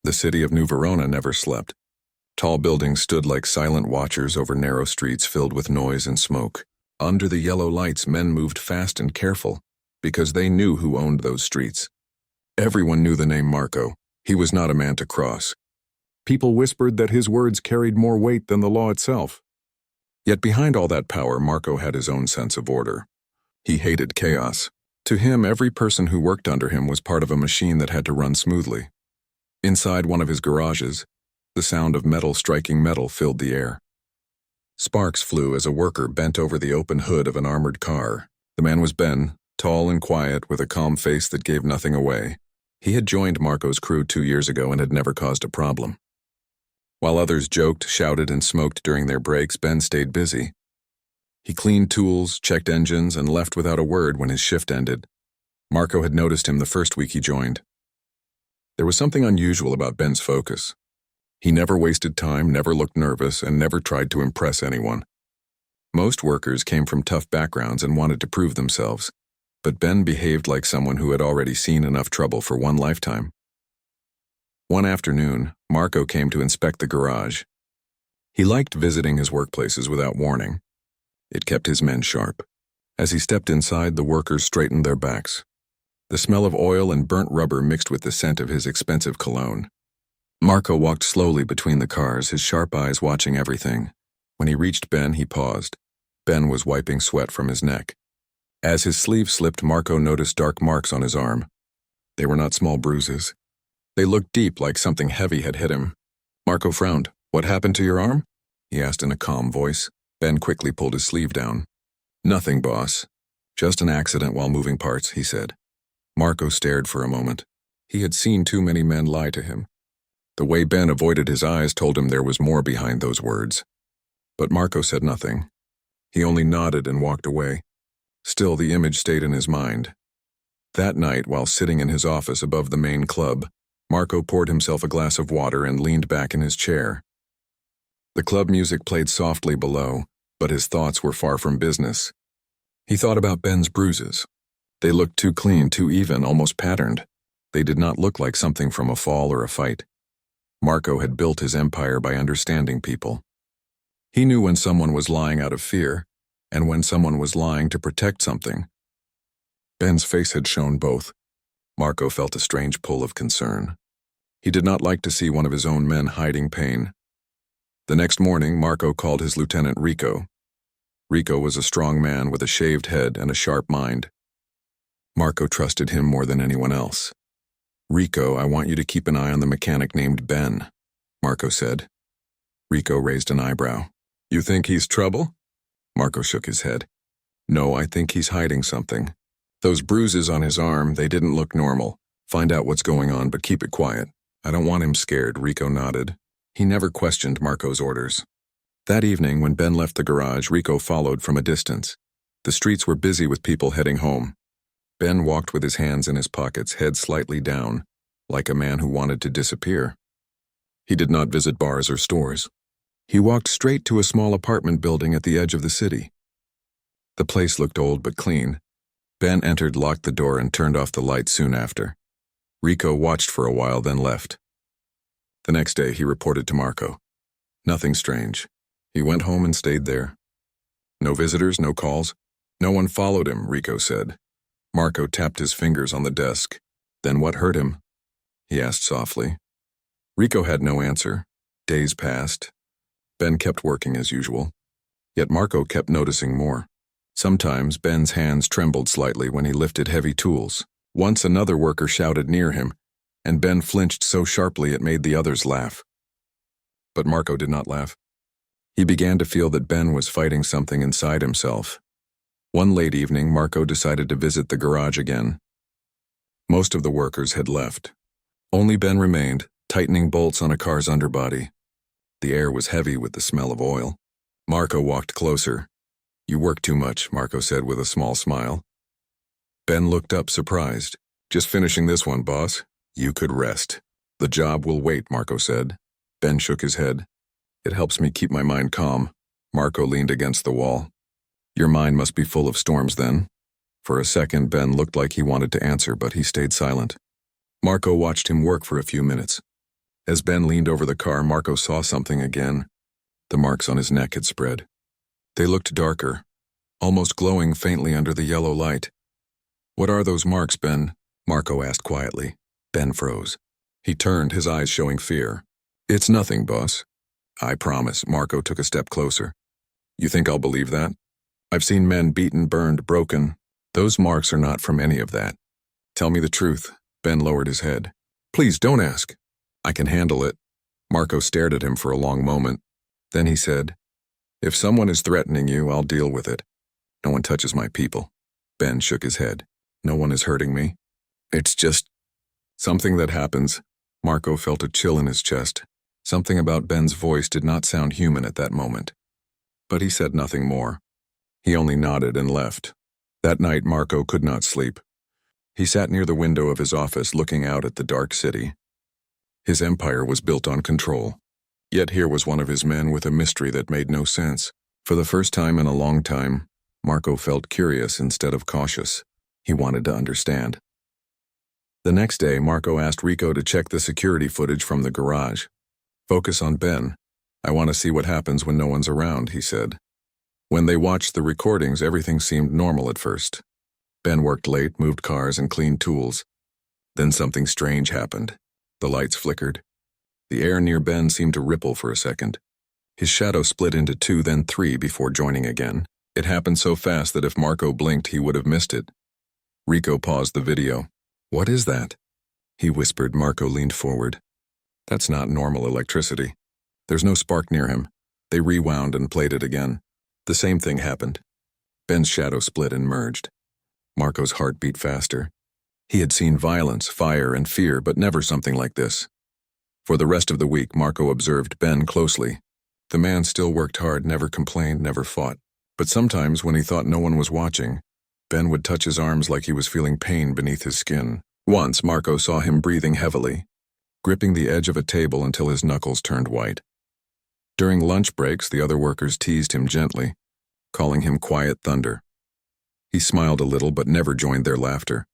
The city of New Verona never slept. Tall buildings stood like silent watchers over narrow streets filled with noise and smoke. Under the yellow lights, men moved fast and careful, because they knew who owned those streets. Everyone knew the name Marco. He was not a man to cross. People whispered that his words carried more weight than the law itself. Yet behind all that power, Marco had his own sense of order. He hated chaos. To him, every person who worked under him was part of a machine that had to run smoothly. Inside one of his garages, the sound of metal striking metal filled the air. Sparks flew as a worker bent over the open hood of an armored car. The man was Ben, tall and quiet, with a calm face that gave nothing away. He had joined Marco's crew 2 years ago and had never caused a problem. While others joked, shouted, and smoked during their breaks, Ben stayed busy. He cleaned tools, checked engines, and left without a word when his shift ended. Marco had noticed him the first week he joined. There was something unusual about Ben's focus. He never wasted time, never looked nervous, and never tried to impress anyone. Most workers came from tough backgrounds and wanted to prove themselves, but Ben behaved like someone who had already seen enough trouble for one lifetime. One afternoon, Marco came to inspect the garage. He liked visiting his workplaces without warning. It kept his men sharp. As he stepped inside, the workers straightened their backs. The smell of oil and burnt rubber mixed with the scent of his expensive cologne. Marco walked slowly between the cars, his sharp eyes watching everything. When he reached Ben, he paused. Ben was wiping sweat from his neck. As his sleeve slipped, Marco noticed dark marks on his arm. They were not small bruises. They looked deep, like something heavy had hit him. Marco frowned. "What happened to your arm?" he asked in a calm voice. Ben quickly pulled his sleeve down. "Nothing, boss. Just an accident while moving parts," he said. Marco stared for a moment. He had seen too many men lie to him. The way Ben avoided his eyes told him there was more behind those words. But Marco said nothing. He only nodded and walked away. Still, the image stayed in his mind. That night, while sitting in his office above the main club, Marco poured himself a glass of water and leaned back in his chair. The club music played softly below, but his thoughts were far from business. He thought about Ben's bruises. They looked too clean, too even, almost patterned. They did not look like something from a fall or a fight. Marco had built his empire by understanding people. He knew when someone was lying out of fear, and when someone was lying to protect something. Ben's face had shown both. Marco felt a strange pull of concern. He did not like to see one of his own men hiding pain. The next morning, Marco called his lieutenant Rico. Rico was a strong man with a shaved head and a sharp mind. Marco trusted him more than anyone else. "Rico, I want you to keep an eye on the mechanic named Ben," Marco said. Rico raised an eyebrow. "You think he's trouble?" Marco shook his head. "No, I think he's hiding something. Those bruises on his arm, they didn't look normal. Find out what's going on, but keep it quiet. I don't want him scared," Rico nodded. He never questioned Marco's orders. That evening, when Ben left the garage, Rico followed from a distance. The streets were busy with people heading home. Ben walked with his hands in his pockets, head slightly down, like a man who wanted to disappear. He did not visit bars or stores. He walked straight to a small apartment building at the edge of the city. The place looked old but clean. Ben entered, locked the door, and turned off the light soon after. Rico watched for a while, then left. The next day, he reported to Marco. Nothing strange. He went home and stayed there. No visitors, no calls. No one followed him, Rico said. Marco tapped his fingers on the desk. "Then what hurt him?" he asked softly. Rico had no answer. Days passed. Ben kept working as usual. Yet Marco kept noticing more. Sometimes Ben's hands trembled slightly when he lifted heavy tools. Once another worker shouted near him, and Ben flinched so sharply it made the others laugh. But Marco did not laugh. He began to feel that Ben was fighting something inside himself. One late evening, Marco decided to visit the garage again. Most of the workers had left. Only Ben remained, tightening bolts on a car's underbody. The air was heavy with the smell of oil. Marco walked closer. "You work too much," Marco said with a small smile. Ben looked up, surprised. "Just finishing this one, boss. You could rest." "The job will wait," Marco said. Ben shook his head. "It helps me keep my mind calm." Marco leaned against the wall. "Your mind must be full of storms then." For a second, Ben looked like he wanted to answer, but he stayed silent. Marco watched him work for a few minutes. As Ben leaned over the car, Marco saw something again. The marks on his neck had spread. They looked darker, almost glowing faintly under the yellow light. "What are those marks, Ben?" Marco asked quietly. Ben froze. He turned, his eyes showing fear. "It's nothing, boss. I promise." Marco took a step closer. "You think I'll believe that? I've seen men beaten, burned, broken. Those marks are not from any of that. Tell me the truth." Ben lowered his head. "Please, don't ask. I can handle it." Marco stared at him for a long moment. Then he said, "If someone is threatening you, I'll deal with it. No one touches my people." Ben shook his head. "No one is hurting me. It's just something that happens." Marco felt a chill in his chest. Something about Ben's voice did not sound human at that moment. But he said nothing more. He only nodded and left. That night, Marco could not sleep. He sat near the window of his office looking out at the dark city. His empire was built on control. Yet here was one of his men with a mystery that made no sense. For the first time in a long time, Marco felt curious instead of cautious. He wanted to understand. The next day, Marco asked Rico to check the security footage from the garage. "Focus on Ben. I want to see what happens when no one's around," he said. When they watched the recordings, everything seemed normal at first. Ben worked late, moved cars, and cleaned tools. Then something strange happened. The lights flickered. The air near Ben seemed to ripple for a second. His shadow split into 2, then 3 before joining again. It happened so fast that if Marco blinked, he would have missed it. Rico paused the video. "What is that?" he whispered. Marco leaned forward. "That's not normal electricity. There's no spark near him." They rewound and played it again. The same thing happened. Ben's shadow split and merged. Marco's heart beat faster. He had seen violence, fire, and fear, but never something like this. For the rest of the week, Marco observed Ben closely. The man still worked hard, never complained, never fought. But sometimes, when he thought no one was watching, Ben would touch his arms like he was feeling pain beneath his skin. Once, Marco saw him breathing heavily, gripping the edge of a table until his knuckles turned white. During lunch breaks, the other workers teased him gently, calling him Quiet Thunder. He smiled a little but never joined their laughter.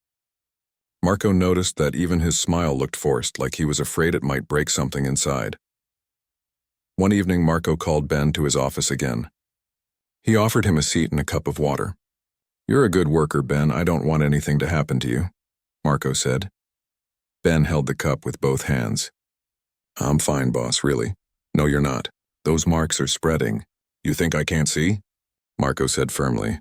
Marco noticed that even his smile looked forced, like he was afraid it might break something inside. One evening, Marco called Ben to his office again. He offered him a seat and a cup of water. "You're a good worker, Ben. I don't want anything to happen to you," Marco said. Ben held the cup with both hands. "I'm fine, boss, really." "No, you're not. Those marks are spreading. You think I can't see?" Marco said firmly.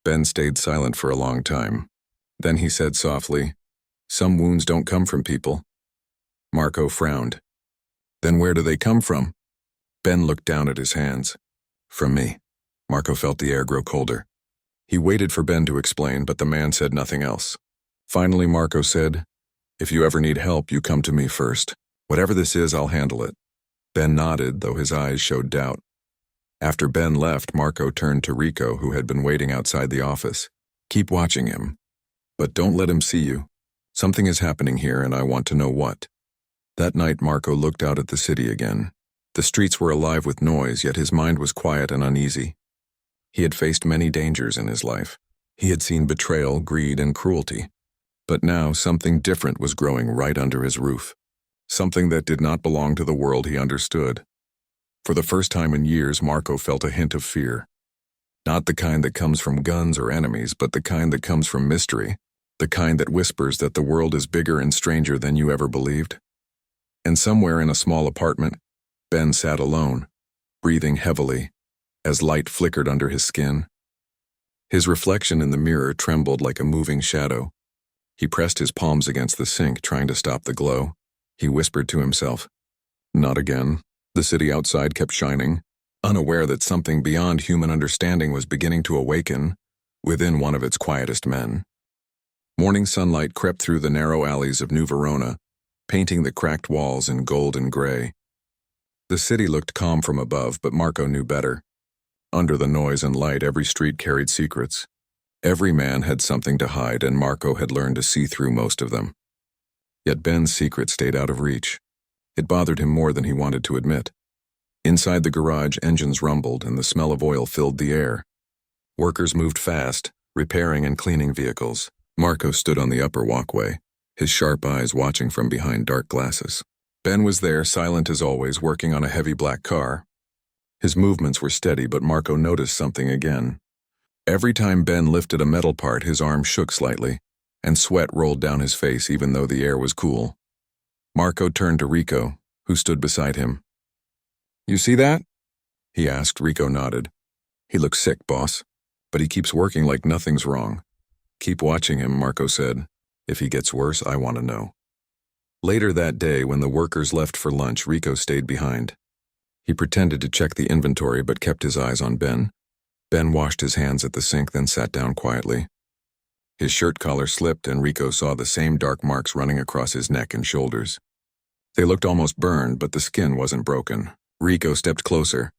Ben stayed silent for a long time. Then he said softly, "Some wounds don't come from people." Marco frowned. "Then where do they come from?" Ben looked down at his hands. "From me." Marco felt the air grow colder. He waited for Ben to explain, but the man said nothing else. Finally, Marco said, "If you ever need help, you come to me first. Whatever this is, I'll handle it." Ben nodded, though his eyes showed doubt. After Ben left, Marco turned to Rico, who had been waiting outside the office. "Keep watching him. But don't let him see you. Something is happening here, and I want to know what." That night, Marco looked out at the city again. The streets were alive with noise, yet his mind was quiet and uneasy. He had faced many dangers in his life. He had seen betrayal, greed, and cruelty. But now something different was growing right under his roof. Something that did not belong to the world he understood. For the first time in years, Marco felt a hint of fear. Not the kind that comes from guns or enemies, but the kind that comes from mystery. The kind that whispers that the world is bigger and stranger than you ever believed. And somewhere in a small apartment, Ben sat alone, breathing heavily, as light flickered under his skin. His reflection in the mirror trembled like a moving shadow. He pressed his palms against the sink, trying to stop the glow. He whispered to himself, "Not again." The city outside kept shining, unaware that something beyond human understanding was beginning to awaken within one of its quietest men. Morning sunlight crept through the narrow alleys of New Verona, painting the cracked walls in gold and gray. The city looked calm from above, but Marco knew better. Under the noise and light, every street carried secrets. Every man had something to hide, and Marco had learned to see through most of them. Yet Ben's secret stayed out of reach. It bothered him more than he wanted to admit. Inside the garage, engines rumbled, and the smell of oil filled the air. Workers moved fast, repairing and cleaning vehicles. Marco stood on the upper walkway, his sharp eyes watching from behind dark glasses. Ben was there, silent as always, working on a heavy black car. His movements were steady, but Marco noticed something again. Every time Ben lifted a metal part, his arm shook slightly, and sweat rolled down his face even though the air was cool. Marco turned to Rico, who stood beside him. "You see that?" he asked. Rico nodded. "He looks sick, boss, but he keeps working like nothing's wrong." "Keep watching him," Marco said. "If he gets worse, I want to know." Later that day, when the workers left for lunch, Rico stayed behind. He pretended to check the inventory but kept his eyes on Ben. Ben washed his hands at the sink, then sat down quietly. His shirt collar slipped, and Rico saw the same dark marks running across his neck and shoulders. They looked almost burned, but the skin wasn't broken. Rico stepped closer.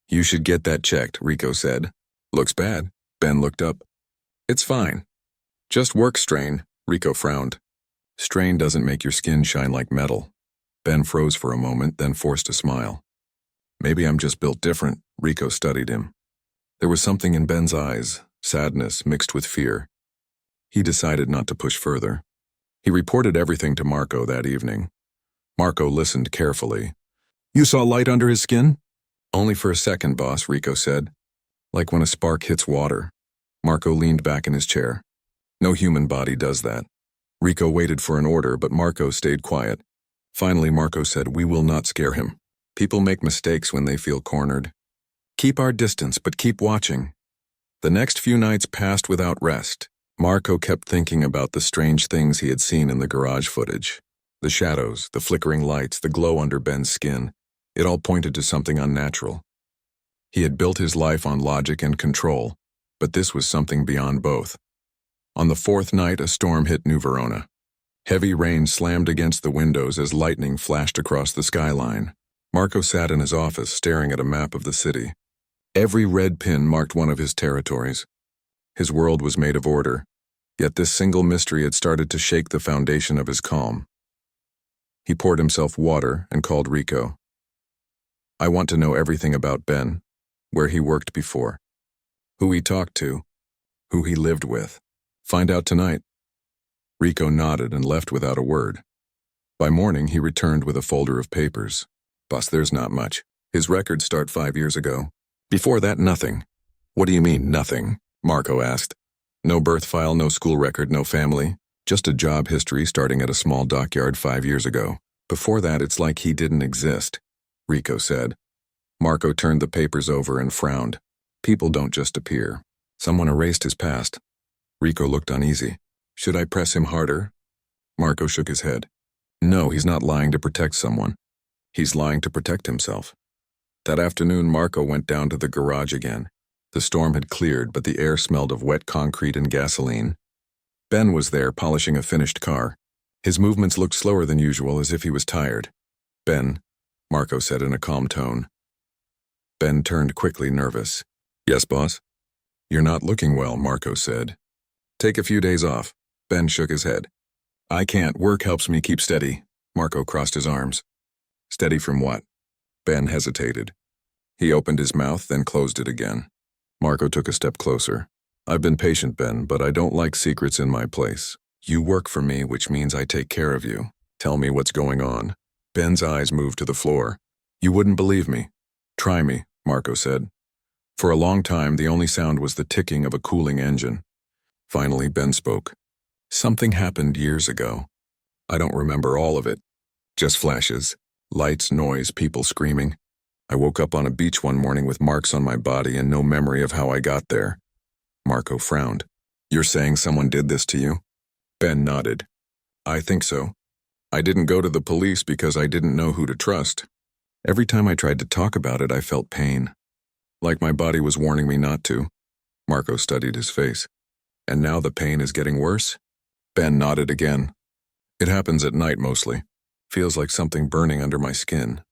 "You should get that checked," Rico said. "Looks bad." Ben looked up. "It's fine. Just work strain," Rico frowned. "Strain doesn't make your skin shine like metal." Ben froze for a moment, then forced a smile. "Maybe I'm just built different." Rico studied him. There was something in Ben's eyes, sadness mixed with fear. He decided not to push further. He reported everything to Marco that evening. Marco listened carefully. "You saw light under his skin?" "Only for a second, boss," Rico said. "Like when a spark hits water." Marco leaned back in his chair. "No human body does that." Rico waited for an order, but Marco stayed quiet. Finally, Marco said, "We will not scare him. People make mistakes when they feel cornered. Keep our distance, but keep watching." The next few nights passed without rest. Marco kept thinking about the strange things he had seen in the garage footage. The shadows, the flickering lights, the glow under Ben's skin. It all pointed to something unnatural. He had built his life on logic and control, but this was something beyond both. On the fourth night, a storm hit New Verona. Heavy rain slammed against the windows as lightning flashed across the skyline. Marco sat in his office, staring at a map of the city. Every red pin marked one of his territories. His world was made of order, yet this single mystery had started to shake the foundation of his calm. He poured himself water and called Rico. "I want to know everything about Ben, where he worked before, who he talked to, who he lived with. Find out tonight." Rico nodded and left without a word. By morning, he returned with a folder of papers. "Boss, there's not much. His records start 5 years ago. Before that, nothing." "What do you mean, nothing?" Marco asked. "No birth file, no school record, no family. Just a job history starting at a small dockyard 5 years ago. Before that, it's like he didn't exist," Rico said. Marco turned the papers over and frowned. "People don't just appear. Someone erased his past." Rico looked uneasy. "Should I press him harder?" Marco shook his head. "No, he's not lying to protect someone. He's lying to protect himself." That afternoon, Marco went down to the garage again. The storm had cleared, but the air smelled of wet concrete and gasoline. Ben was there, polishing a finished car. His movements looked slower than usual, as if he was tired. "Ben," Marco said in a calm tone. Ben turned quickly, nervous. "Yes, boss?" "You're not looking well," Marco said. "Take a few days off." Ben shook his head. "I can't. Work helps me keep steady." Marco crossed his arms. "Steady from what?" Ben hesitated. He opened his mouth, then closed it again. Marco took a step closer. "I've been patient, Ben, but I don't like secrets in my place. You work for me, which means I take care of you. Tell me what's going on." Ben's eyes moved to the floor. "You wouldn't believe me." "Try me," Marco said. For a long time, the only sound was the ticking of a cooling engine. Finally, Ben spoke. "Something happened years ago. I don't remember all of it. Just flashes. Lights, noise, people screaming. I woke up on a beach one morning with marks on my body and no memory of how I got there." Marco frowned. "You're saying someone did this to you?" Ben nodded. "I think so. I didn't go to the police because I didn't know who to trust. Every time I tried to talk about it, I felt pain. Like my body was warning me not to." Marco studied his face. "And now the pain is getting worse?" Ben nodded again. "It happens at night mostly. Feels like something burning under my skin."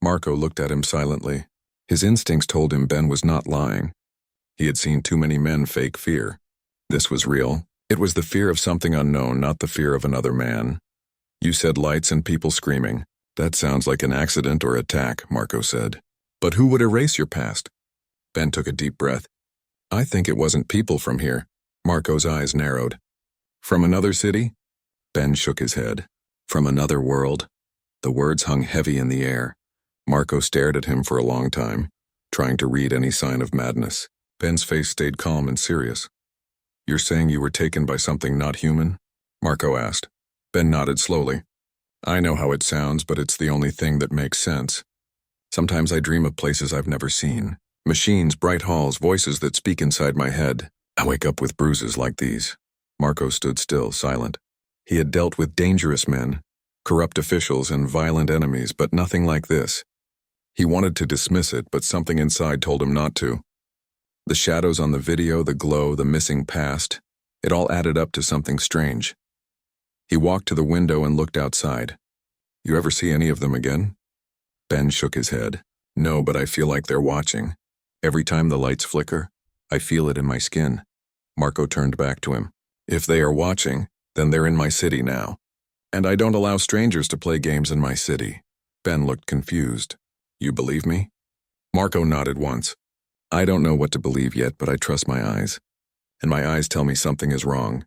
Marco looked at him silently. His instincts told him Ben was not lying. He had seen too many men fake fear. This was real. It was the fear of something unknown, not the fear of another man. "You said lights and people screaming. That sounds like an accident or attack," Marco said. "But who would erase your past?" Ben took a deep breath. "I think it wasn't people from here." Marco's eyes narrowed. "From another city?" Ben shook his head. "From another world." The words hung heavy in the air. Marco stared at him for a long time, trying to read any sign of madness. Ben's face stayed calm and serious. "You're saying you were taken by something not human?" Marco asked. Ben nodded slowly. "I know how it sounds, but it's the only thing that makes sense. Sometimes I dream of places I've never seen. Machines, bright halls, voices that speak inside my head. I wake up with bruises like these." Marco stood still, silent. He had dealt with dangerous men, corrupt officials, and violent enemies, but nothing like this. He wanted to dismiss it, but something inside told him not to. The shadows on the video, the glow, the missing past, it all added up to something strange. He walked to the window and looked outside. "You ever see any of them again?" Ben shook his head. "No, but I feel like they're watching. Every time the lights flicker, I feel it in my skin." Marco turned back to him. "If they are watching, then they're in my city now. And I don't allow strangers to play games in my city." Ben looked confused. "You believe me?" Marco nodded once. "I don't know what to believe yet, but I trust my eyes. And my eyes tell me something is wrong."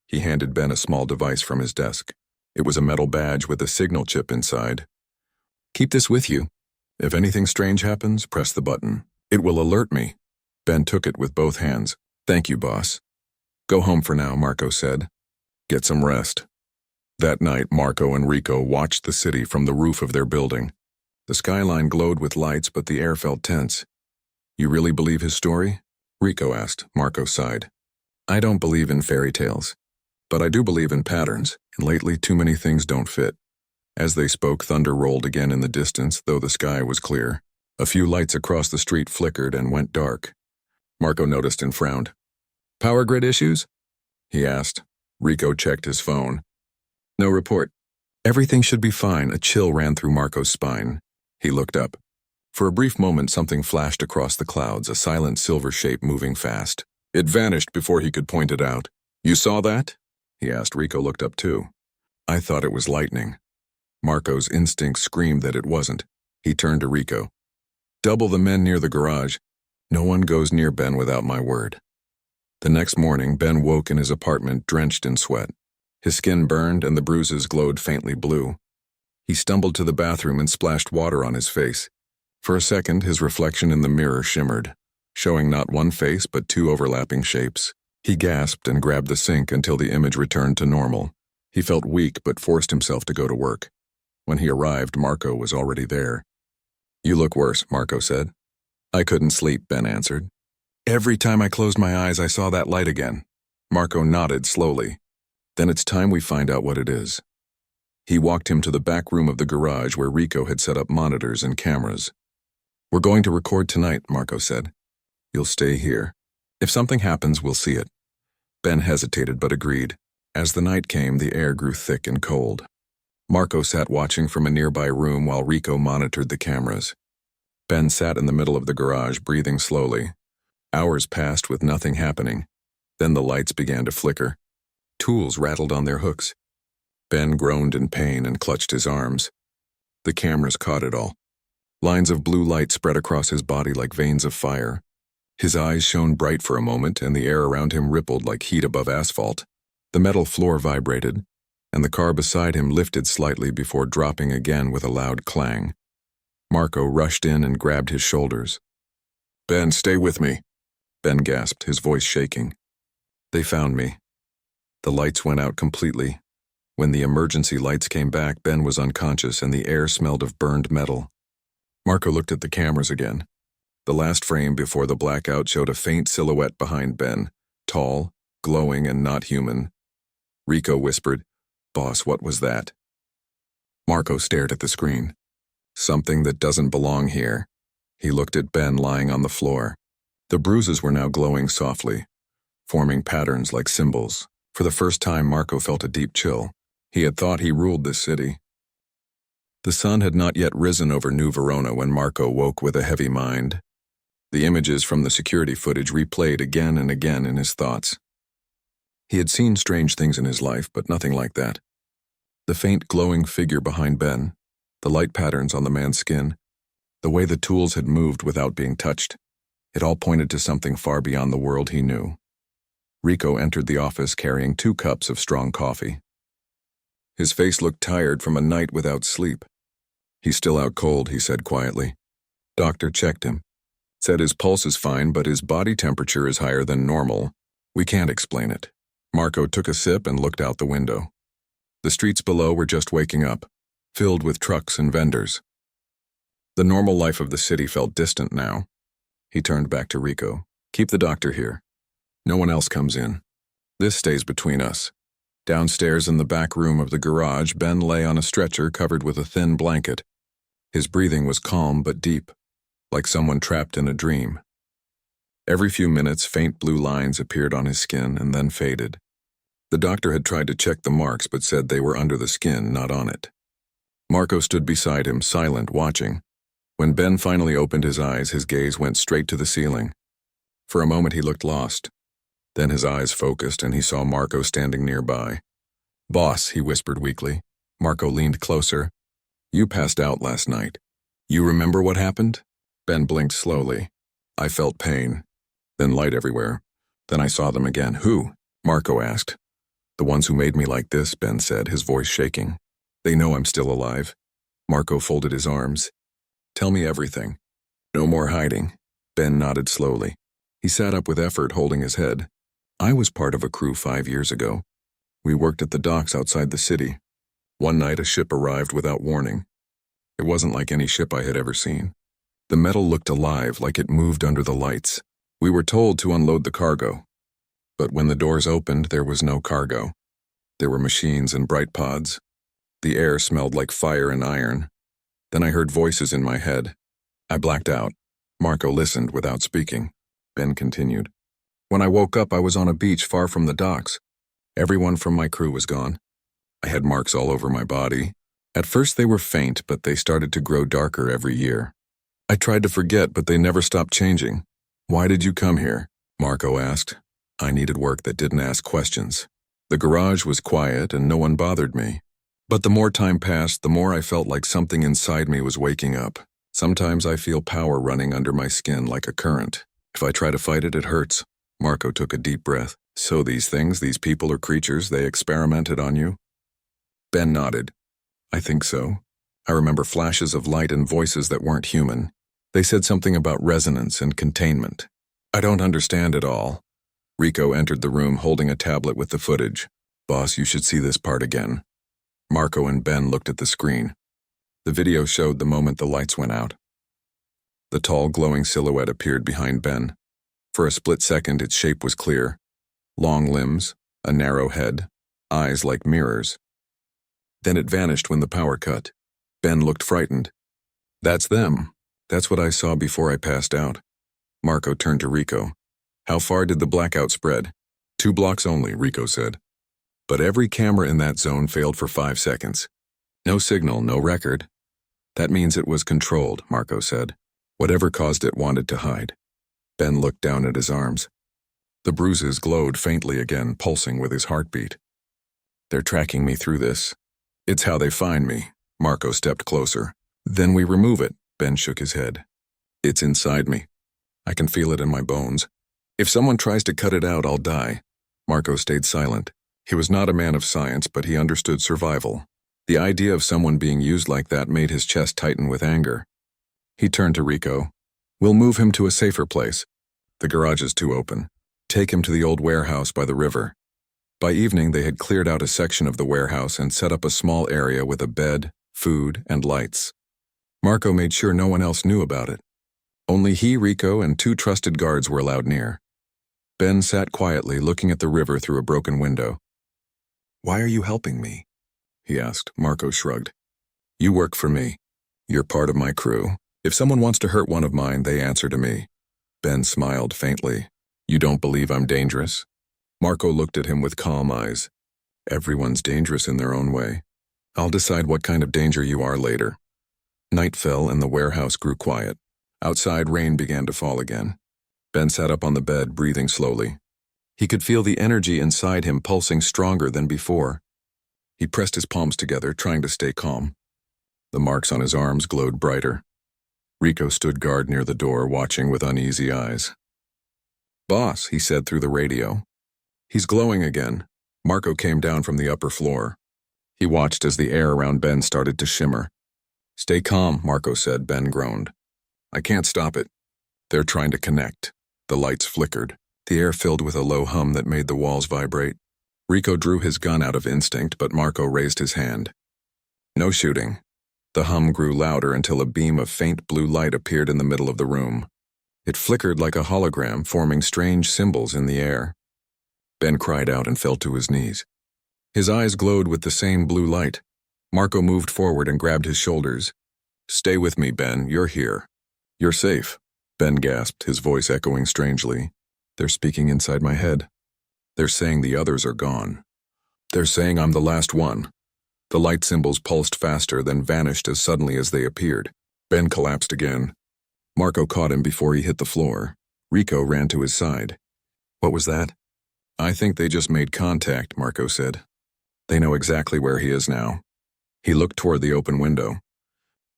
He handed Ben a small device from his desk. It was a metal badge with a signal chip inside. "Keep this with you. If anything strange happens, press the button. It will alert me." Ben took it with both hands. "Thank you, boss." "Go home for now," Marco said. "Get some rest." That night, Marco and Rico watched the city from the roof of their building. The skyline glowed with lights, but the air felt tense. "You really believe his story?" Rico asked. Marco sighed. "I don't believe in fairy tales, but I do believe in patterns, and lately too many things don't fit." As they spoke, thunder rolled again in the distance, though the sky was clear. A few lights across the street flickered and went dark. Marco noticed and frowned. "Power grid issues?" he asked. Rico checked his phone. "No report." "Everything should be fine." A chill ran through Marco's spine. He looked up. For a brief moment, something flashed across the clouds, a silent silver shape moving fast. It vanished before he could point it out. "You saw that?" he asked. Rico looked up too. "I thought it was lightning." Marco's instinct screamed that it wasn't. He turned to Rico. "Double the men near the garage. No one goes near Ben without my word." The next morning, Ben woke in his apartment drenched in sweat. His skin burned and the bruises glowed faintly blue. He stumbled to the bathroom and splashed water on his face. For a second, his reflection in the mirror shimmered, showing not one face but two overlapping shapes. He gasped and grabbed the sink until the image returned to normal. He felt weak but forced himself to go to work. When he arrived, Marco was already there. "You look worse," Marco said. "I couldn't sleep," Ben answered. "Every time I closed my eyes, I saw that light again." Marco nodded slowly. "Then it's time we find out what it is." He walked him to the back room of the garage where Rico had set up monitors and cameras. "We're going to record tonight," Marco said. "You'll stay here. If something happens, we'll see it." Ben hesitated but agreed. As the night came, the air grew thick and cold. Marco sat watching from a nearby room while Rico monitored the cameras. Ben sat in the middle of the garage, breathing slowly. Hours passed with nothing happening. Then the lights began to flicker. Tools rattled on their hooks. Ben groaned in pain and clutched his arms. The cameras caught it all. Lines of blue light spread across his body like veins of fire. His eyes shone bright for a moment, and the air around him rippled like heat above asphalt. The metal floor vibrated, and the car beside him lifted slightly before dropping again with a loud clang. Marco rushed in and grabbed his shoulders. "Ben, stay with me," Ben gasped, his voice shaking. "They found me." The lights went out completely. When the emergency lights came back, Ben was unconscious and the air smelled of burned metal. Marco looked at the cameras again. The last frame before the blackout showed a faint silhouette behind Ben, tall, glowing, and not human. Rico whispered, "Boss, what was that?" Marco stared at the screen. "Something that doesn't belong here." He looked at Ben lying on the floor. The bruises were now glowing softly, forming patterns like symbols. For the first time, Marco felt a deep chill. He had thought he ruled this city. The sun had not yet risen over New Verona when Marco woke with a heavy mind. The images from the security footage replayed again and again in his thoughts. He had seen strange things in his life, but nothing like that. The faint glowing figure behind Ben, the light patterns on the man's skin, the way the tools had moved without being touched. It all pointed to something far beyond the world he knew. Rico entered the office carrying 2 cups of strong coffee. His face looked tired from a night without sleep. He's still out cold, he said quietly. Doctor checked him. Said his pulse is fine, but his body temperature is higher than normal. We can't explain it. Marco took a sip and looked out the window. The streets below were just waking up, filled with trucks and vendors. The normal life of the city felt distant now. He turned back to Rico. Keep the doctor here. No one else comes in. This stays between us. Downstairs in the back room of the garage, Ben lay on a stretcher covered with a thin blanket. His breathing was calm but deep, like someone trapped in a dream. Every few minutes, faint blue lines appeared on his skin and then faded. The doctor had tried to check the marks but said they were under the skin, not on it. Marco stood beside him, silent, watching. When Ben finally opened his eyes, his gaze went straight to the ceiling. For a moment he looked lost. Then his eyes focused and he saw Marco standing nearby. "Boss," he whispered weakly. Marco leaned closer. "You passed out last night. You remember what happened?" Ben blinked slowly. "I felt pain. Then light everywhere. Then I saw them again." "Who?" Marco asked. "The ones who made me like this," Ben said, his voice shaking. "They know I'm still alive." Marco folded his arms. "Tell me everything. No more hiding." Ben nodded slowly. He sat up with effort, holding his head. "I was part of a crew 5 years ago. We worked at the docks outside the city. One night a ship arrived without warning. It wasn't like any ship I had ever seen. The metal looked alive, like it moved under the lights. We were told to unload the cargo. But when the doors opened, there was no cargo. There were machines and bright pods. The air smelled like fire and iron. Then I heard voices in my head. I blacked out." Marco listened without speaking. Ben continued. "When I woke up, I was on a beach far from the docks. Everyone from my crew was gone. I had marks all over my body. At first they were faint, but they started to grow darker every year. I tried to forget, but they never stopped changing." "Why did you come here?" Marco asked. "I needed work that didn't ask questions. The garage was quiet and no one bothered me. But the more time passed, the more I felt like something inside me was waking up. Sometimes I feel power running under my skin like a current. If I try to fight it, it hurts." Marco took a deep breath. "So these things, these people or creatures, they experimented on you?" Ben nodded. "I think so. I remember flashes of light and voices that weren't human. They said something about resonance and containment. I don't understand it all." Rico entered the room holding a tablet with the footage. "Boss, you should see this part again." Marco and Ben looked at the screen. The video showed the moment the lights went out. The tall, glowing silhouette appeared behind Ben. For a split second, its shape was clear. Long limbs, a narrow head, eyes like mirrors. Then it vanished when the power cut. Ben looked frightened. "That's them. That's what I saw before I passed out." Marco turned to Rico. "How far did the blackout spread?" 2 blocks only," Rico said. "But every camera in that zone failed for 5 seconds. No signal, no record." "That means it was controlled," Marco said. "Whatever caused it wanted to hide." Ben looked down at his arms. The bruises glowed faintly again, pulsing with his heartbeat. "They're tracking me through this. It's how they find me." Marco stepped closer. "Then we remove it." Ben shook his head. "It's inside me. I can feel it in my bones. If someone tries to cut it out, I'll die." Marco stayed silent. He was not a man of science, but he understood survival. The idea of someone being used like that made his chest tighten with anger. He turned to Rico. "We'll move him to a safer place. The garage is too open. Take him to the old warehouse by the river." By evening, they had cleared out a section of the warehouse and set up a small area with a bed, food, and lights. Marco made sure no one else knew about it. Only he, Rico, and 2 trusted guards were allowed near. Ben sat quietly, looking at the river through a broken window. "Why are you helping me?" he asked. Marco shrugged. "You work for me. You're part of my crew. If someone wants to hurt one of mine, they answer to me." Ben smiled faintly. "You don't believe I'm dangerous?" Marco looked at him with calm eyes. "Everyone's dangerous in their own way. I'll decide what kind of danger you are later." Night fell and the warehouse grew quiet. Outside, rain began to fall again. Ben sat up on the bed, breathing slowly. He could feel the energy inside him pulsing stronger than before. He pressed his palms together, trying to stay calm. The marks on his arms glowed brighter. Rico stood guard near the door, watching with uneasy eyes. "Boss," he said through the radio. "He's glowing again." Marco came down from the upper floor. He watched as the air around Ben started to shimmer. Stay calm, Marco said. Ben groaned. I can't stop it. They're trying to connect. The lights flickered. The air filled with a low hum that made the walls vibrate. Rico drew his gun out of instinct, but Marco raised his hand. No shooting. The hum grew louder until a beam of faint blue light appeared in the middle of the room. It flickered like a hologram, forming strange symbols in the air. Ben cried out and fell to his knees. His eyes glowed with the same blue light. Marco moved forward and grabbed his shoulders. Stay with me, Ben. You're here. You're safe. Ben gasped, his voice echoing strangely. They're speaking inside my head. They're saying the others are gone. They're saying I'm the last one. The light symbols pulsed faster, then vanished as suddenly as they appeared. Ben collapsed again. Marco caught him before he hit the floor. Rico ran to his side. What was that? I think they just made contact, Marco said. They know exactly where he is now. He looked toward the open window.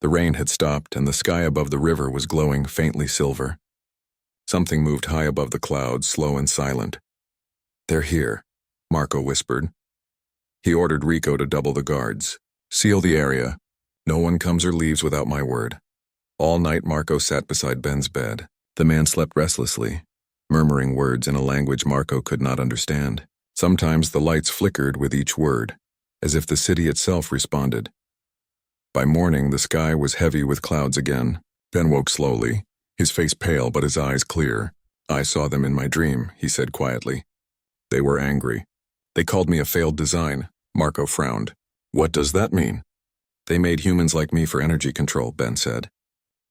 The rain had stopped, and the sky above the river was glowing faintly silver. Something moved high above the clouds, slow and silent. They're here, Marco whispered. He ordered Rico to double the guards. Seal the area. No one comes or leaves without my word. All night Marco sat beside Ben's bed. The man slept restlessly, murmuring words in a language Marco could not understand. Sometimes the lights flickered with each word, as if the city itself responded. By morning, the sky was heavy with clouds again. Ben woke slowly, his face pale but his eyes clear. I saw them in my dream, he said quietly. They were angry. They called me a failed design. Marco frowned. What does that mean? They made humans like me for energy control, Ben said.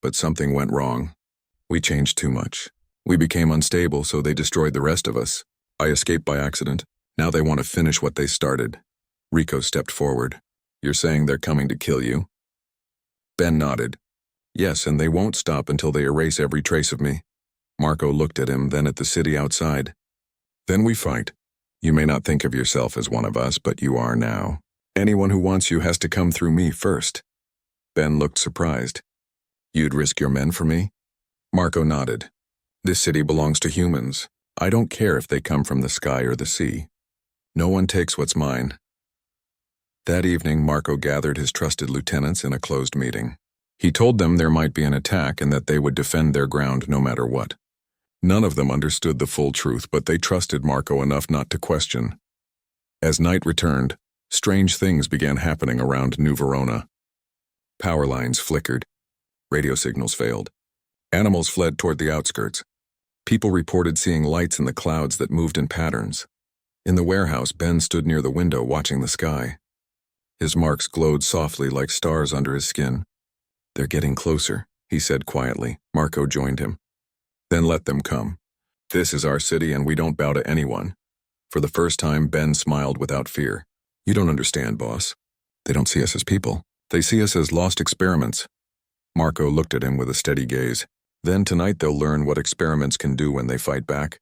But something went wrong. We changed too much. We became unstable, so they destroyed the rest of us. I escaped by accident. Now they want to finish what they started. Rico stepped forward. You're saying they're coming to kill you? Ben nodded. Yes, and they won't stop until they erase every trace of me. Marco looked at him, then at the city outside. Then we fight. You may not think of yourself as one of us, but you are now. Anyone who wants you has to come through me first. Ben looked surprised. You'd risk your men for me? Marco nodded. This city belongs to humans. I don't care if they come from the sky or the sea. No one takes what's mine. That evening, Marco gathered his trusted lieutenants in a closed meeting. He told them there might be an attack and that they would defend their ground no matter what. None of them understood the full truth, but they trusted Marco enough not to question. As night returned, strange things began happening around New Verona. Power lines flickered. Radio signals failed. Animals fled toward the outskirts. People reported seeing lights in the clouds that moved in patterns. In the warehouse, Ben stood near the window watching the sky. His marks glowed softly like stars under his skin. They're getting closer, he said quietly. Marco joined him. Then let them come. This is our city and we don't bow to anyone. For the first time, Ben smiled without fear. You don't understand, boss. They don't see us as people. They see us as lost experiments. Marco looked at him with a steady gaze. Then tonight they'll learn what experiments can do when they fight back.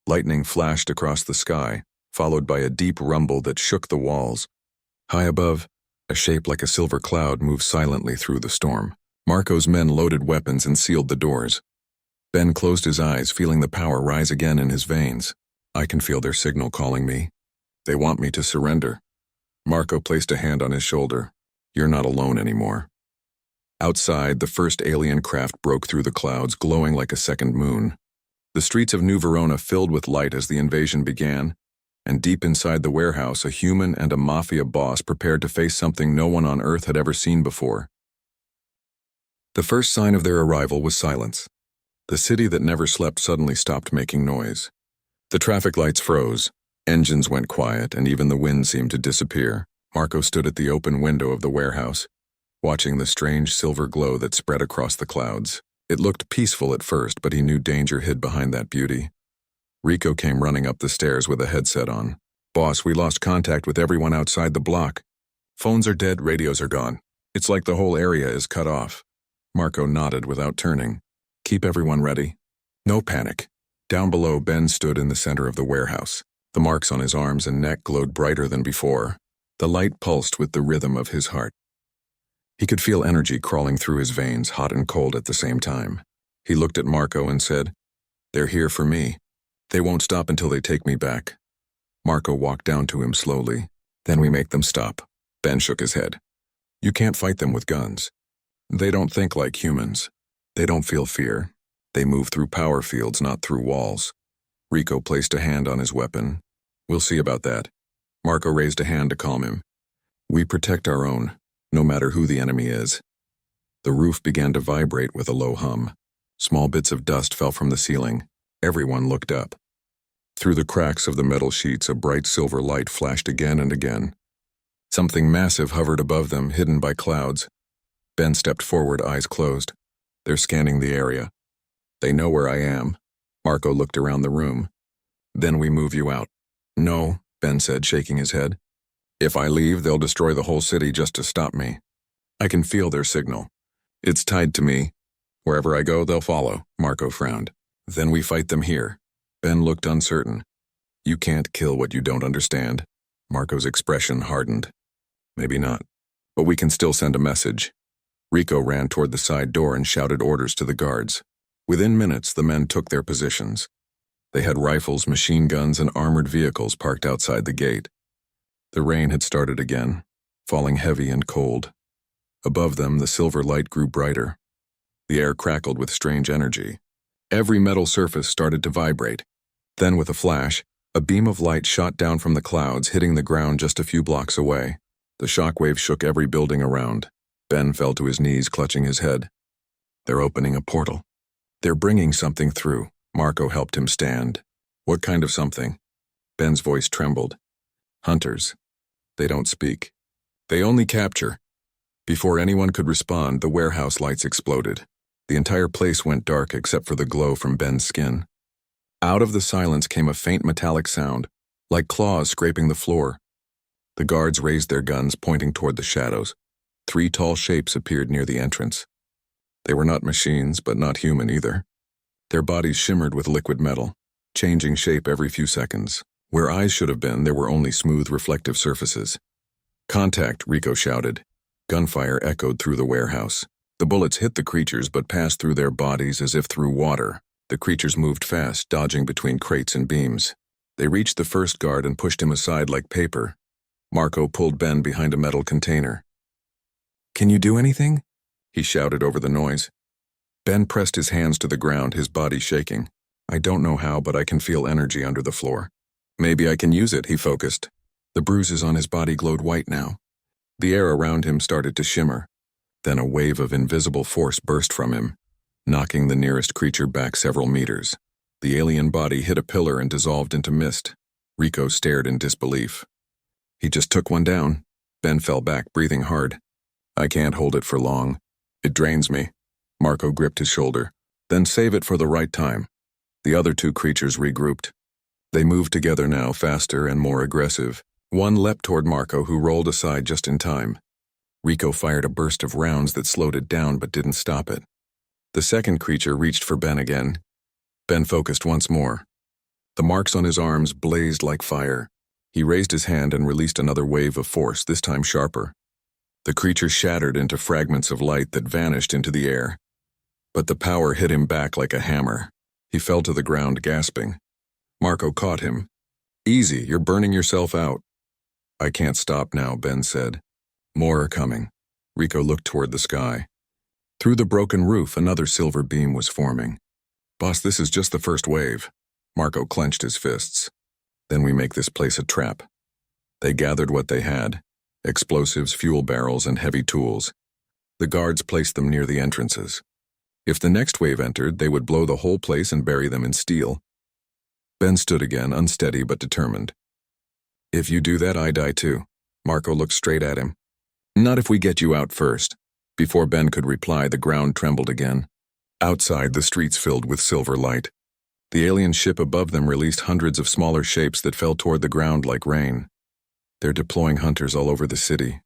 Lightning flashed across the sky, followed by a deep rumble that shook the walls. High above, a shape like a silver cloud moved silently through the storm. Marco's men loaded weapons and sealed the doors. Ben closed his eyes, feeling the power rise again in his veins. I can feel their signal calling me. They want me to surrender. Marco placed a hand on his shoulder. You're not alone anymore. Outside, the first alien craft broke through the clouds, glowing like a second moon. The streets of New Verona filled with light as the invasion began, and deep inside the warehouse, a human and a Mafia boss prepared to face something no one on Earth had ever seen before. The first sign of their arrival was silence. The city that never slept suddenly stopped making noise. The traffic lights froze, engines went quiet, and even the wind seemed to disappear. Marco stood at the open window of the warehouse, watching the strange silver glow that spread across the clouds. It looked peaceful at first, but he knew danger hid behind that beauty. Rico came running up the stairs with a headset on. Boss, we lost contact with everyone outside the block. Phones are dead, radios are gone. It's like the whole area is cut off. Marco nodded without turning. Keep everyone ready. No panic. Down below, Ben stood in the center of the warehouse. The marks on his arms and neck glowed brighter than before. The light pulsed with the rhythm of his heart. He could feel energy crawling through his veins, hot and cold at the same time. He looked at Marco and said, They're here for me. They won't stop until they take me back. Marco walked down to him slowly. Then we make them stop. Ben shook his head. You can't fight them with guns. They don't think like humans. They don't feel fear. They move through power fields, not through walls. Rico placed a hand on his weapon. We'll see about that. Marco raised a hand to calm him. We protect our own, no matter who the enemy is. The roof began to vibrate with a low hum. Small bits of dust fell from the ceiling. Everyone looked up. Through the cracks of the metal sheets, a bright silver light flashed again and again. Something massive hovered above them, hidden by clouds. Ben stepped forward, eyes closed. They're scanning the area. They know where I am. Marco looked around the room. Then we move you out. No, Ben said, shaking his head. If I leave, they'll destroy the whole city just to stop me. I can feel their signal. It's tied to me. Wherever I go, they'll follow. Marco frowned. Then we fight them here. Ben looked uncertain. You can't kill what you don't understand. Marco's expression hardened. Maybe not. But we can still send a message. Rico ran toward the side door and shouted orders to the guards. Within minutes, the men took their positions. They had rifles, machine guns, and armored vehicles parked outside the gate. The rain had started again, falling heavy and cold. Above them, the silver light grew brighter. The air crackled with strange energy. Every metal surface started to vibrate. Then, with a flash, a beam of light shot down from the clouds, hitting the ground just a few blocks away. The shockwave shook every building around. Ben fell to his knees, clutching his head. They're opening a portal. They're bringing something through. Marco helped him stand. What kind of something? Ben's voice trembled. Hunters. They don't speak. They only capture. Before anyone could respond, the warehouse lights exploded. The entire place went dark except for the glow from Ben's skin. Out of the silence came a faint metallic sound, like claws scraping the floor. The guards raised their guns, pointing toward the shadows. 3 tall shapes appeared near the entrance. They were not machines, but not human either. Their bodies shimmered with liquid metal, changing shape every few seconds. Where eyes should have been, there were only smooth, reflective surfaces. Contact, Rico shouted. Gunfire echoed through the warehouse. The bullets hit the creatures but passed through their bodies as if through water. The creatures moved fast, dodging between crates and beams. They reached the first guard and pushed him aside like paper. Marco pulled Ben behind a metal container. Can you do anything? He shouted over the noise. Ben pressed his hands to the ground, his body shaking. I don't know how, but I can feel energy under the floor. Maybe I can use it, he focused. The bruises on his body glowed white now. The air around him started to shimmer. Then a wave of invisible force burst from him, knocking the nearest creature back several meters. The alien body hit a pillar and dissolved into mist. Rico stared in disbelief. He just took one down. Ben fell back, breathing hard. I can't hold it for long. It drains me. Marco gripped his shoulder. Then save it for the right time. The other 2 creatures regrouped. They moved together now, faster and more aggressive. One leapt toward Marco, who rolled aside just in time. Rico fired a burst of rounds that slowed it down but didn't stop it. The second creature reached for Ben again. Ben focused once more. The marks on his arms blazed like fire. He raised his hand and released another wave of force, this time sharper. The creature shattered into fragments of light that vanished into the air. But the power hit him back like a hammer. He fell to the ground, gasping. Marco caught him. Easy, you're burning yourself out. I can't stop now, Ben said. More are coming. Rico looked toward the sky. Through the broken roof, another silver beam was forming. Boss, this is just the first wave. Marco clenched his fists. Then we make this place a trap. They gathered what they had. Explosives, fuel barrels, and heavy tools. The guards placed them near the entrances. If the next wave entered, they would blow the whole place and bury them in steel. Ben stood again, unsteady but determined. If you do that, I die too. Marco looked straight at him. Not if we get you out first. Before Ben could reply, the ground trembled again. Outside, the streets filled with silver light. The alien ship above them released hundreds of smaller shapes that fell toward the ground like rain. They're deploying hunters all over the city,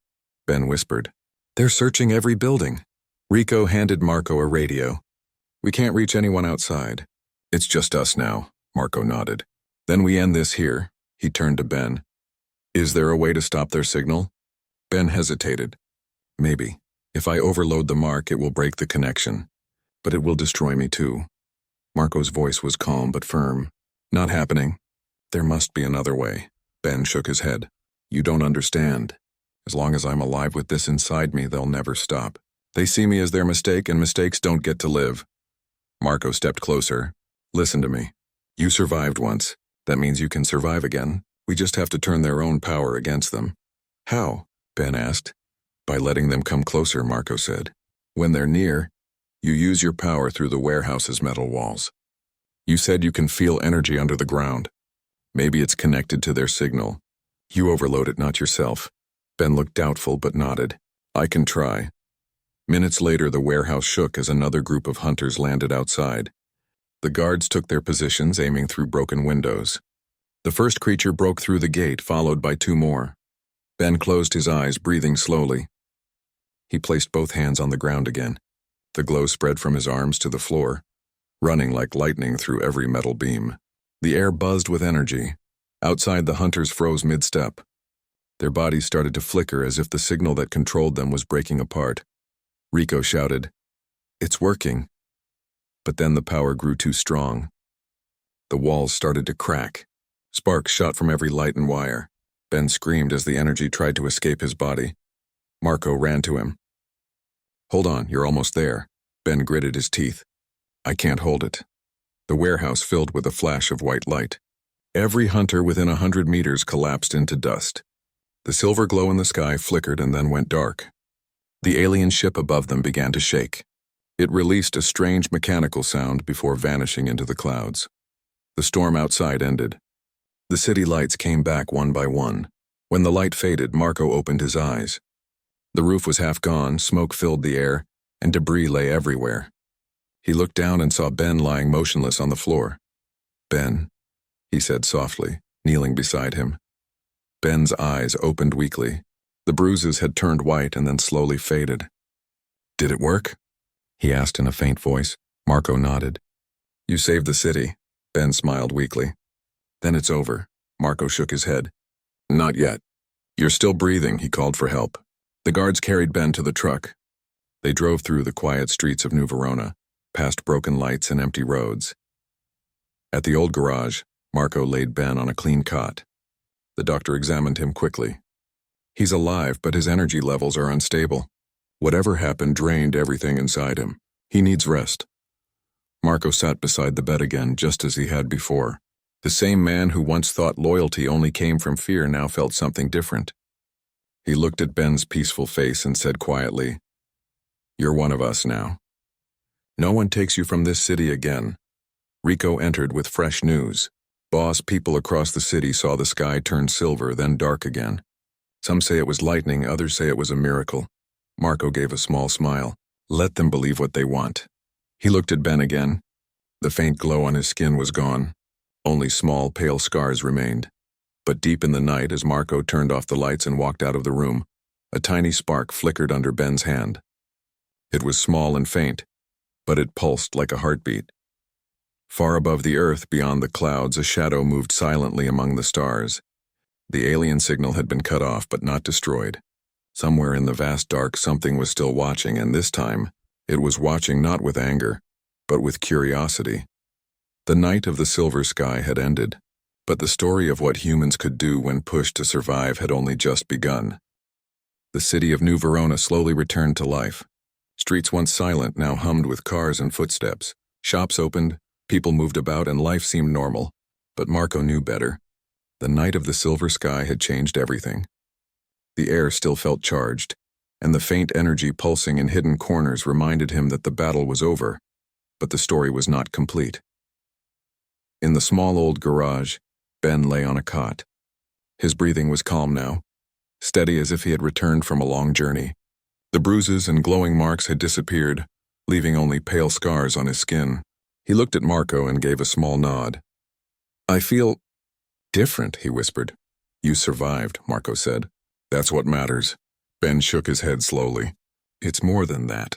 Ben whispered. They're searching every building. Rico handed Marco a radio. We can't reach anyone outside. It's just us now, Marco nodded. Then we end this here. He turned to Ben. Is there a way to stop their signal? Ben hesitated. Maybe. If I overload the mark, it will break the connection. But it will destroy me too. Marco's voice was calm but firm. Not happening. There must be another way. Ben shook his head. You don't understand. As long as I'm alive with this inside me, they'll never stop. They see me as their mistake, and mistakes don't get to live. Marco stepped closer. Listen to me. You survived once. That means you can survive again. We just have to turn their own power against them. How? Ben asked. By letting them come closer, Marco said. When they're near, you use your power through the warehouse's metal walls. You said you can feel energy under the ground. Maybe it's connected to their signal. You overload it, not yourself. Ben looked doubtful but nodded. I can try. Minutes later, the warehouse shook as another group of hunters landed outside. The guards took their positions, aiming through broken windows. The first creature broke through the gate, followed by two more. Ben closed his eyes, breathing slowly. He placed both hands on the ground again. The glow spread from his arms to the floor, running like lightning through every metal beam. The air buzzed with energy. Outside, the hunters froze mid-step. Their bodies started to flicker as if the signal that controlled them was breaking apart. Rico shouted, "It's working." But then the power grew too strong. The walls started to crack. Sparks shot from every light and wire. Ben screamed as the energy tried to escape his body. Marco ran to him. Hold on, you're almost there. Ben gritted his teeth. I can't hold it. The warehouse filled with a flash of white light. Every hunter within 100 meters collapsed into dust. The silver glow in the sky flickered and then went dark. The alien ship above them began to shake. It released a strange mechanical sound before vanishing into the clouds. The storm outside ended. The city lights came back one by one. When the light faded, Marco opened his eyes. The roof was half gone, smoke filled the air, and debris lay everywhere. He looked down and saw Ben lying motionless on the floor. Ben, he said softly, kneeling beside him. Ben's eyes opened weakly. The bruises had turned white and then slowly faded. Did it work? He asked in a faint voice. Marco nodded. You saved the city. Ben smiled weakly. Then it's over. Marco shook his head. Not yet. You're still breathing, he called for help. The guards carried Ben to the truck. They drove through the quiet streets of New Verona, past broken lights and empty roads. At the old garage, Marco laid Ben on a clean cot. The doctor examined him quickly. He's alive, but his energy levels are unstable. Whatever happened drained everything inside him. He needs rest. Marco sat beside the bed again, just as he had before. The same man who once thought loyalty only came from fear now felt something different. He looked at Ben's peaceful face and said quietly, You're one of us now. No one takes you from this city again. Rico entered with fresh news. Boss, people across the city saw the sky turn silver, then dark again. Some say it was lightning, others say it was a miracle. Marco gave a small smile. Let them believe what they want. He looked at Ben again. The faint glow on his skin was gone. Only small, pale scars remained. But deep in the night, as Marco turned off the lights and walked out of the room, a tiny spark flickered under Ben's hand. It was small and faint, but it pulsed like a heartbeat. Far above the earth, beyond the clouds, a shadow moved silently among the stars. The alien signal had been cut off, but not destroyed. Somewhere in the vast dark, something was still watching, and this time, it was watching not with anger, but with curiosity. The night of the silver sky had ended, but the story of what humans could do when pushed to survive had only just begun. The city of New Verona slowly returned to life. Streets once silent now hummed with cars and footsteps. Shops opened, people moved about, and life seemed normal. But Marco knew better. The night of the silver sky had changed everything. The air still felt charged, and the faint energy pulsing in hidden corners reminded him that the battle was over, but the story was not complete. In the small old garage, Ben lay on a cot. His breathing was calm now, steady as if he had returned from a long journey. The bruises and glowing marks had disappeared, leaving only pale scars on his skin. He looked at Marco and gave a small nod. I feel different, he whispered. You survived, Marco said. That's what matters. Ben shook his head slowly. It's more than that.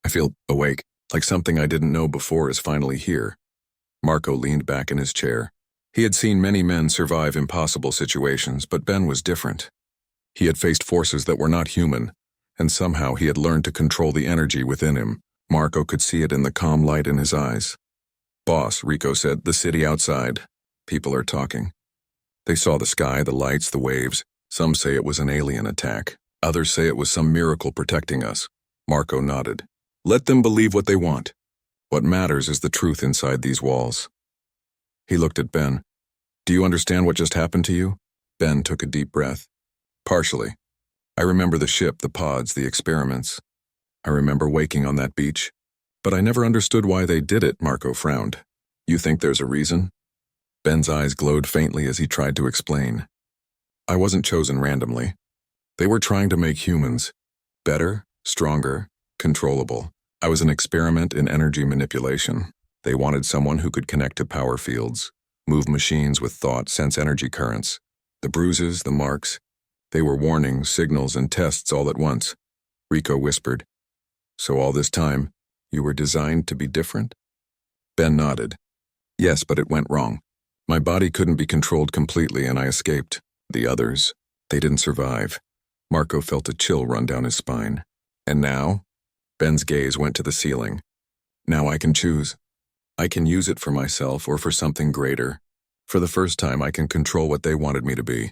I feel awake, like something I didn't know before is finally here. Marco leaned back in his chair. He had seen many men survive impossible situations, but Ben was different. He had faced forces that were not human, and somehow he had learned to control the energy within him. Marco could see it in the calm light in his eyes. Boss, Rico said, the city outside. People are talking. They saw the sky, the lights, the waves. Some say it was an alien attack. Others say it was some miracle protecting us. Marco nodded. Let them believe what they want. What matters is the truth inside these walls. He looked at Ben. Do you understand what just happened to you? Ben took a deep breath. Partially. I remember the ship, the pods, the experiments. I remember waking on that beach. But I never understood why they did it, Marco frowned. You think there's a reason? Ben's eyes glowed faintly as he tried to explain. I wasn't chosen randomly. They were trying to make humans better, stronger, controllable. I was an experiment in energy manipulation. They wanted someone who could connect to power fields, move machines with thought, sense energy currents. The bruises, the marks, they were warnings, signals, and tests all at once. Rico whispered. So all this time, you were designed to be different? Ben nodded. Yes, but it went wrong. My body couldn't be controlled completely and I escaped. The others, they didn't survive. Marco felt a chill run down his spine. And now? Ben's gaze went to the ceiling. Now I can choose. I can use it for myself or for something greater. For the first time, I can control what they wanted me to be.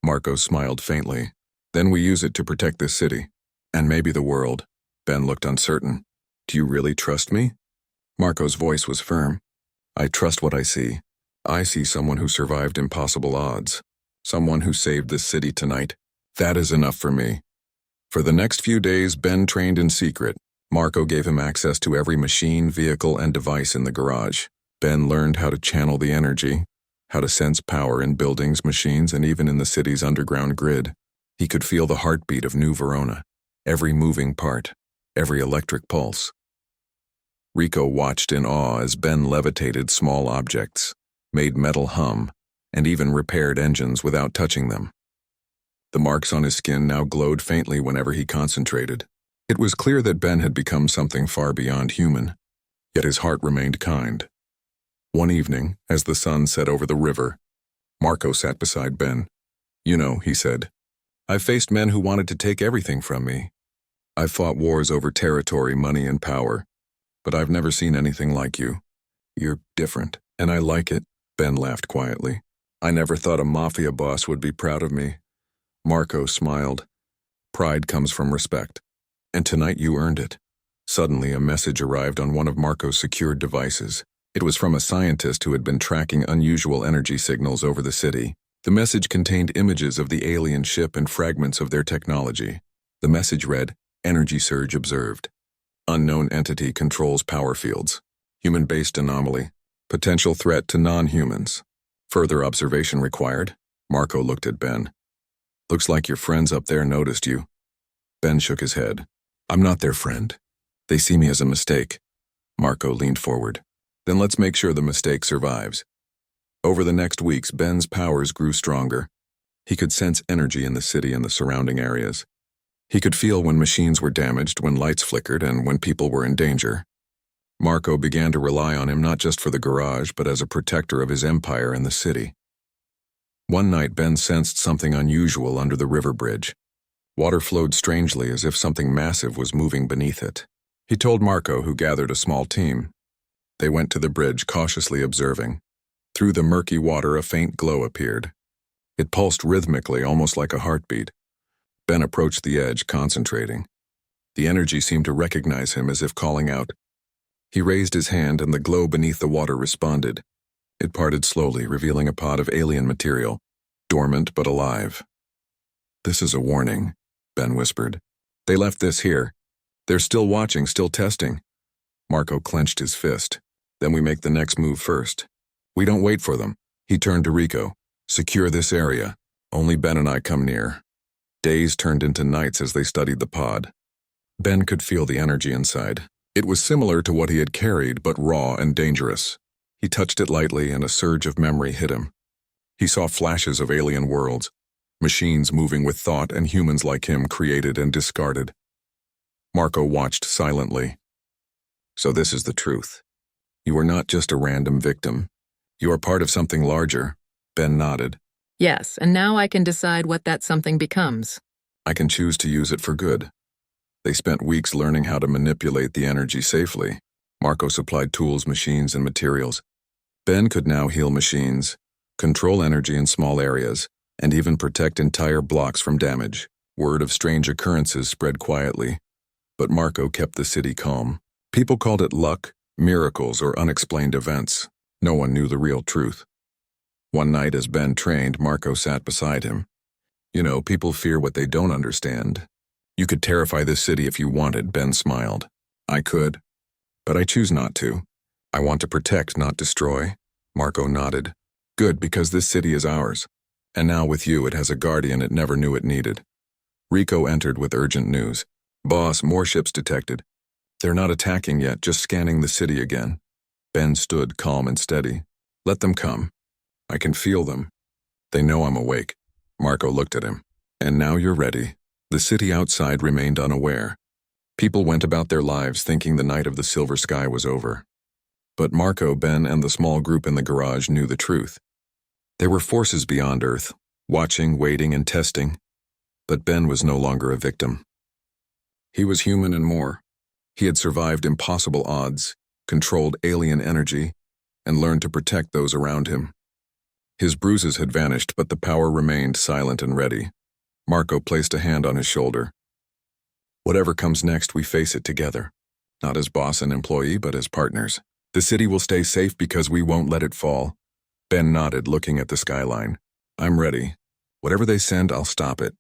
Marco smiled faintly. Then we use it to protect this city. And maybe the world. Ben looked uncertain. Do you really trust me? Marco's voice was firm. I trust what I see. I see someone who survived impossible odds. Someone who saved this city tonight. That is enough for me. For the next few days, Ben trained in secret. Marco gave him access to every machine, vehicle, and device in the garage. Ben learned how to channel the energy, how to sense power in buildings, machines, and even in the city's underground grid. He could feel the heartbeat of New Verona, every moving part, every electric pulse. Rico watched in awe as Ben levitated small objects, made metal hum, and even repaired engines without touching them. The marks on his skin now glowed faintly whenever he concentrated. It was clear that Ben had become something far beyond human, yet his heart remained kind. One evening, as the sun set over the river, Marco sat beside Ben. You know, he said, I've faced men who wanted to take everything from me. I've fought wars over territory, money, and power, but I've never seen anything like you. You're different, and I like it. Ben laughed quietly. I never thought a Mafia boss would be proud of me. Marco smiled. Pride comes from respect. And tonight you earned it. Suddenly, a message arrived on one of Marco's secured devices. It was from a scientist who had been tracking unusual energy signals over the city. The message contained images of the alien ship and fragments of their technology. The message read, Energy surge observed. Unknown entity controls power fields. Human-based anomaly. Potential threat to non-humans. Further observation required. Marco looked at Ben. Looks like your friends up there noticed you. Ben shook his head. I'm not their friend. They see me as a mistake. Marco leaned forward. Then let's make sure the mistake survives. Over the next weeks, Ben's powers grew stronger. He could sense energy in the city and the surrounding areas. He could feel when machines were damaged, when lights flickered, and when people were in danger. Marco began to rely on him not just for the garage, but as a protector of his empire in the city. One night, Ben sensed something unusual under the river bridge. Water flowed strangely as if something massive was moving beneath it. He told Marco, who gathered a small team. They went to the bridge, cautiously observing. Through the murky water, a faint glow appeared. It pulsed rhythmically, almost like a heartbeat. Ben approached the edge, concentrating. The energy seemed to recognize him, as if calling out. He raised his hand, and the glow beneath the water responded. It parted slowly, revealing a pod of alien material, dormant but alive. This is a warning, Ben whispered. They left this here. They're still watching, still testing. Marco clenched his fist. Then we make the next move first. We don't wait for them. He turned to Rico. Secure this area. Only Ben and I come near. Days turned into nights as they studied the pod. Ben could feel the energy inside. It was similar to what he had carried, but raw and dangerous. He touched it lightly, and a surge of memory hit him. He saw flashes of alien worlds, machines moving with thought, and humans like him created and discarded. Marco watched silently. So this is the truth. You are not just a random victim. You are part of something larger. Ben nodded. Yes, and now I can decide what that something becomes. I can choose to use it for good. They spent weeks learning how to manipulate the energy safely. Marco supplied tools, machines, and materials. Ben could now heal machines, control energy in small areas, and even protect entire blocks from damage. Word of strange occurrences spread quietly. But Marco kept the city calm. People called it luck, miracles, or unexplained events. No one knew the real truth. One night as Ben trained, Marco sat beside him. You know, people fear what they don't understand. You could terrify this city if you wanted, Ben smiled. I could, but I choose not to. I want to protect, not destroy. Marco nodded. Good, because this city is ours. And now with you, it has a guardian it never knew it needed. Rico entered with urgent news. Boss, more ships detected. They're not attacking yet, just scanning the city again. Ben stood calm and steady. Let them come. I can feel them. They know I'm awake. Marco looked at him. And now you're ready. The city outside remained unaware. People went about their lives thinking the night of the silver sky was over. But Marco, Ben, and the small group in the garage knew the truth. There were forces beyond Earth, watching, waiting, and testing. But Ben was no longer a victim. He was human and more. He had survived impossible odds, controlled alien energy, and learned to protect those around him. His bruises had vanished, but the power remained silent and ready. Marco placed a hand on his shoulder. Whatever comes next, we face it together. Not as boss and employee, but as partners. The city will stay safe because we won't let it fall. Ben nodded, looking at the skyline. I'm ready. Whatever they send, I'll stop it.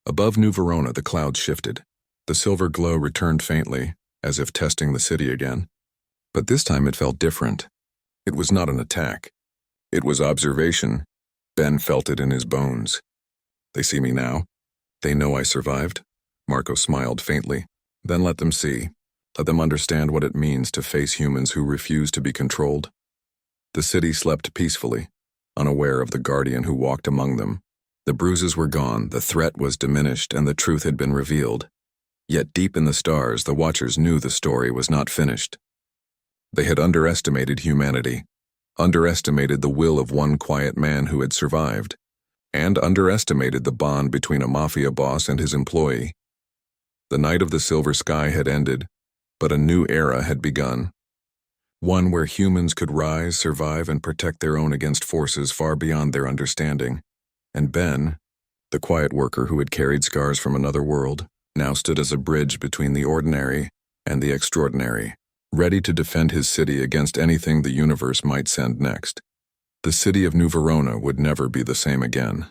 Above New Verona, the clouds shifted. The silver glow returned faintly, as if testing the city again. But this time it felt different. It was not an attack. It was observation. Ben felt it in his bones. They see me now. They know I survived. Marco smiled faintly. Then let them see. Let them understand what it means to face humans who refuse to be controlled. The city slept peacefully, unaware of the guardian who walked among them. The bruises were gone, the threat was diminished, and the truth had been revealed. Yet deep in the stars, the Watchers knew the story was not finished. They had underestimated humanity, underestimated the will of one quiet man who had survived, and underestimated the bond between a Mafia boss and his employee. The night of the silver sky had ended, but a new era had begun. One where humans could rise, survive, and protect their own against forces far beyond their understanding. And Ben, the quiet worker who had carried scars from another world, now stood as a bridge between the ordinary and the extraordinary, ready to defend his city against anything the universe might send next. The city of New Verona would never be the same again.